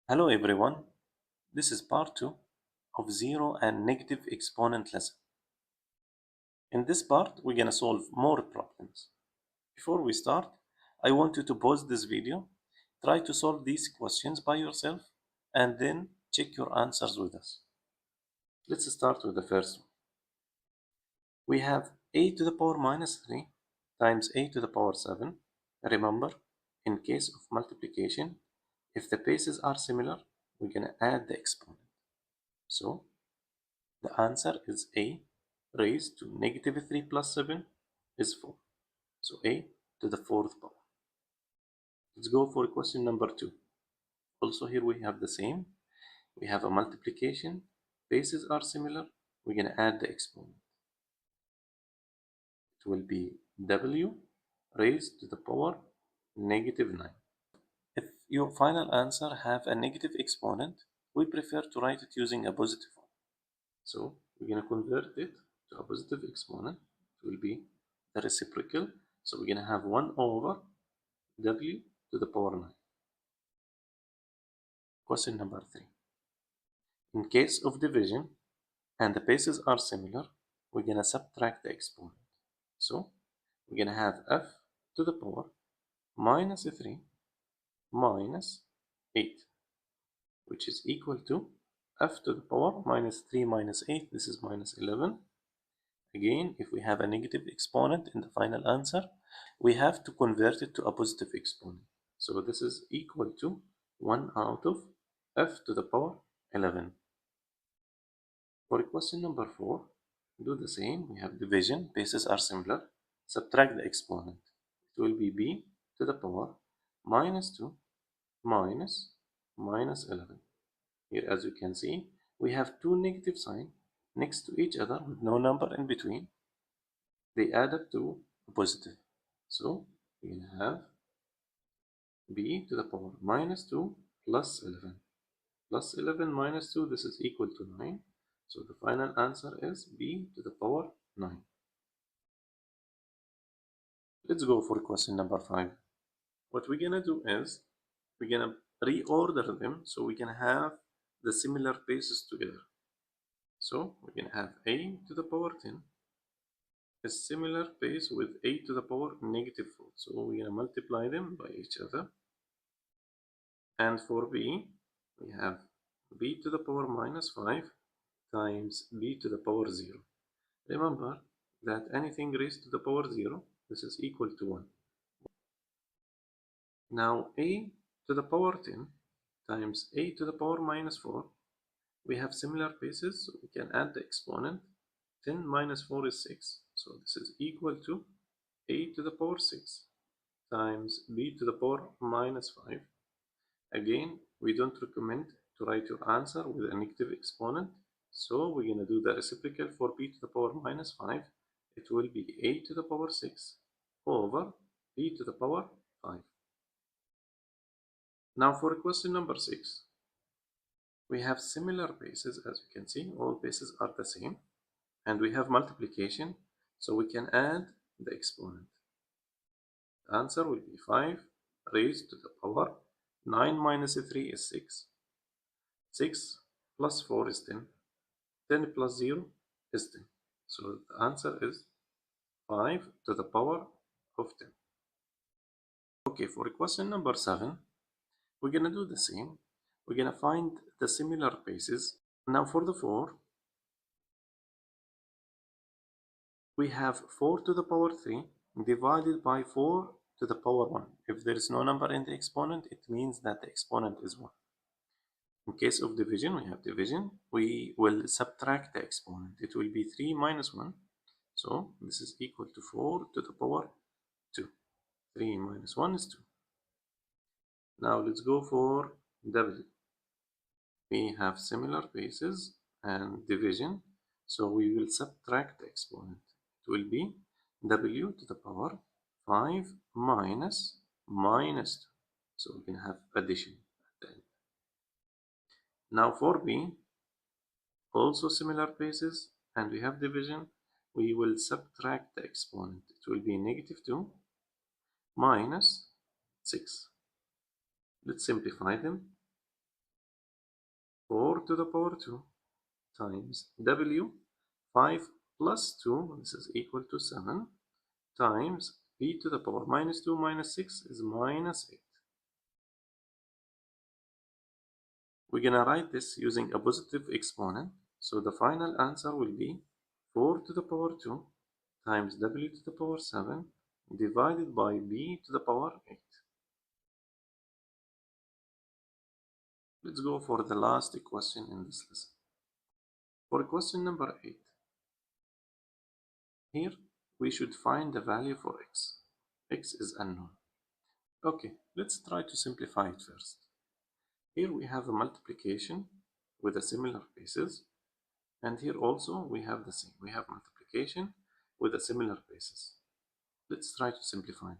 Hello everyone, this is part 2 of zero and negative exponent lesson. In this part, we're going to solve more problems. Before we start, I want you to pause this video, try to solve these questions by yourself, and then check your answers with us. Let's start with the first one. We have a to the power minus 3 times a to the power 7. Remember, in case of multiplication, if the bases are similar, we're going to add the exponent. So, the answer is a raised to negative 3 plus 7 is 4. So a to the fourth power. Let's go for question number 2. Also here we have the same. We have a multiplication. Bases are similar. We're going to add the exponent. It will be w raised to the power negative 9. If your final answer have a negative exponent, we prefer to write it using a positive one. So we're going to convert it to a positive exponent. It will be the reciprocal. So we're going to have 1 over w to the power 9. Question number 3. In case of division and the bases are similar, we're going to subtract the exponent. So we're going to have f to the power minus 3 minus 8, which is equal to f to the power minus 3 minus 8. This is minus 11. Again, if we have a negative exponent in the final answer, we have to convert it to a positive exponent. So this is equal to 1 out of f to the power 11. For question number 4, do the same. We have division, bases are similar. Subtract the exponent. It will be b to the power minus 2 minus 11. Here, as you can see, we have two negative signs next to each other with no number in between. They add up to a positive. So we have b to the power minus 2 plus 11. Plus 11 minus 2, this is equal to 9. So the final answer is b to the power 9. Let's go for question number 5. What we're going to do is we're going to reorder them so we can have the similar bases together. So we're going to have a to the power 10 a similar base with a to the power negative 4. So we're going to multiply them by each other. And for b, we have b to the power minus 5 times b to the power 0. Remember that anything raised to the power 0, this is equal to 1. Now a to the power 10 times a to the power minus 4, we have similar bases, so we can add the exponent. 10 minus 4 is 6, so this is equal to a to the power 6 times b to the power minus 5. Again, we don't recommend to write your answer with a negative exponent, so we're going to do the reciprocal for b to the power minus 5. It will be a to the power 6 over b to the power 5. Now for question number 6, we have similar bases. As you can see, all bases are the same, and we have multiplication, so we can add the exponent. The answer will be 5 raised to the power 9 minus 3 is 6. 6 plus 4 is 10. 10 plus 0 is 10. So the answer is 5 to the power of 10. Okay, for question number 7, we're going to do the same. We're going to find the similar bases. Now for the 4, we have 4 to the power 3 divided by 4 to the power 1. If there is no number in the exponent, it means that the exponent is 1. In case of division, we have division. We will subtract the exponent. It will be 3 minus 1. So this is equal to 4 to the power 2. 3 minus 1 is 2. Now let's go for w. We have similar bases and division, so we will subtract the exponent. It will be w to the power 5 minus 2. So we can have addition at the end. Now for b, also similar bases, and we have division. We will subtract the exponent. It will be negative 2 minus 6. Let's simplify them. 4 to the power 2 times W, 5 plus 2, this is equal to 7, times b to the power minus 2 minus 6 is minus 8. We're going to write this using a positive exponent, so the final answer will be 4 to the power 2 times w to the power 7 divided by b to the power 8. Let's go for the last question in this lesson. For question number 8, here we should find the value for x. X is unknown. Okay, let's try to simplify it first. Here we have a multiplication with a similar basis, and here also we have the same. We have multiplication with a similar basis. Let's try to simplify.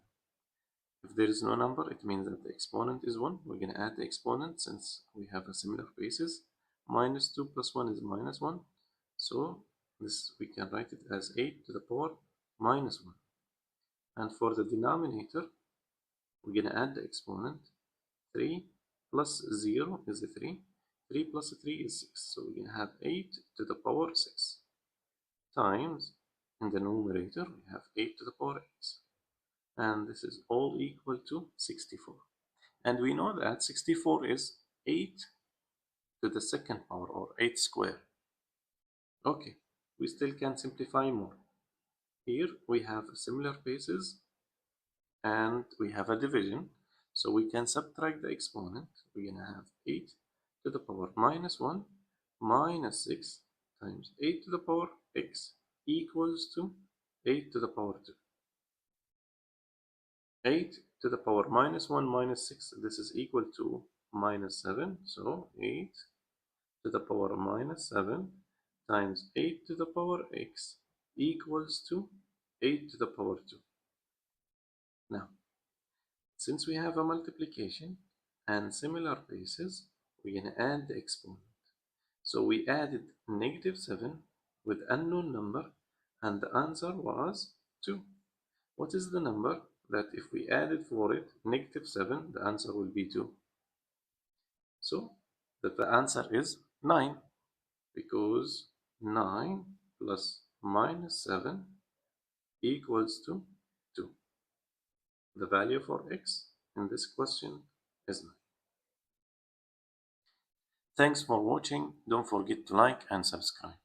If there is no number, it means that the exponent is 1. We're going to add the exponent since we have a similar basis. Minus 2 plus 1 is minus 1. So this we can write it as 8 to the power minus 1. And for the denominator, we're going to add the exponent. 3 plus 0 is 3. 3 plus 3 is 6. So we're going to have 8 to the power 6 times, in the numerator, we have 8 to the power x. And this is all equal to 64. And we know that 64 is 8 to the second power, or 8 squared. Okay, we still can simplify more. Here we have similar bases and we have a division, so we can subtract the exponent. We're going to have 8 to the power minus 1 minus 6 times 8 to the power x equals to 8 to the power 2. 8 to the power minus 1 minus 6, this is equal to minus 7, so 8 to the power minus 7 times 8 to the power x equals to 8 to the power 2. Now, since we have a multiplication and similar bases, we're going to add the exponent. So we added negative 7 with unknown number, and the answer was 2. What is the number that if we added for it negative 7, the answer will be 2? So that the answer is 9, because 9 plus minus 7 equals to 2. The value for x in this question is 9. Thanks for watching. Don't forget to like and subscribe.